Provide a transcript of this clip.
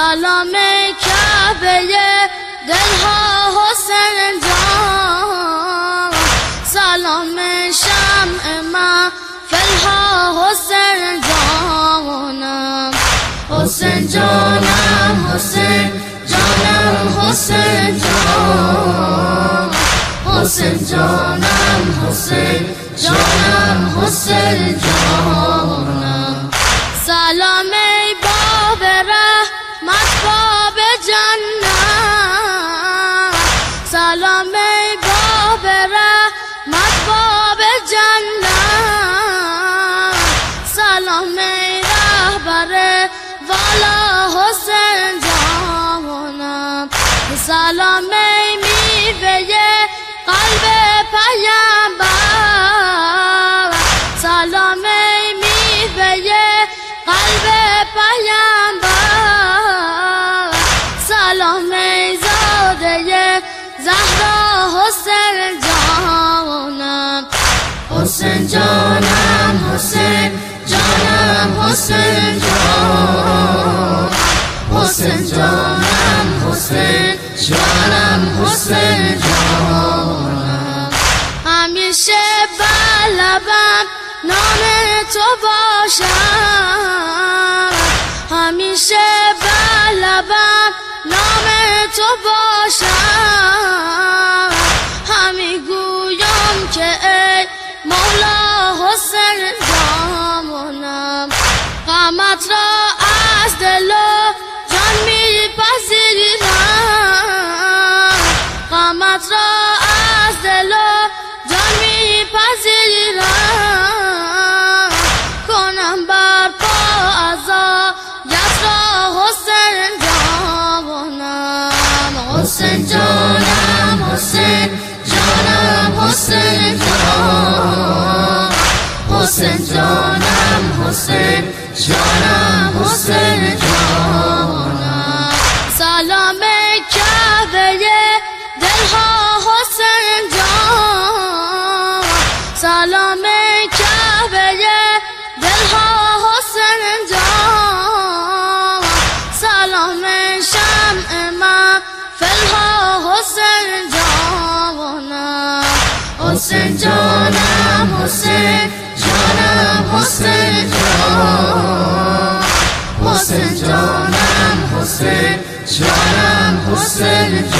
سلام کعبه دلها حسین جان، سلام شمع محفلها حسین جانم، حسین جانم، حسین جانم، حسین جان، حسین جانم، حسین جانم، حسین جانم. سلام ای باب رحمت باب جنت، سلام ای باب رحمت باب جنت، سلام ای رهبر والا حسین جانم، سلام ای میوه قلب پیامبر، سلام ای میوه قلب پیامبر، سلام ای زاده زهرا حسین جانم، حسین جانم، حسین جانم، حسین جان، حسین جانم، حسین جانم، حسین جانم. همیشه بر لبم نام تو باشم، همیشه بر لبم نام تو باشم، همی گویم که ای مولا حسین جانم، غمت را از دل و جان میپذیرم، غمت را از دل و جان میپذیرم، کنم برپا عزایت را حسین جانم، حسین جانم، حسین جانم، حسین جان، حسین جانم، حسین جانم، حسین جانم. سلام کعبه دلها حسین جان، سلام کعبه دلها حسین جان، سلام شمع محفلها حسین جانم، حسین جانم، حسین جانم، حسین جان، حسین جانم، حسین جانم، حسین جان.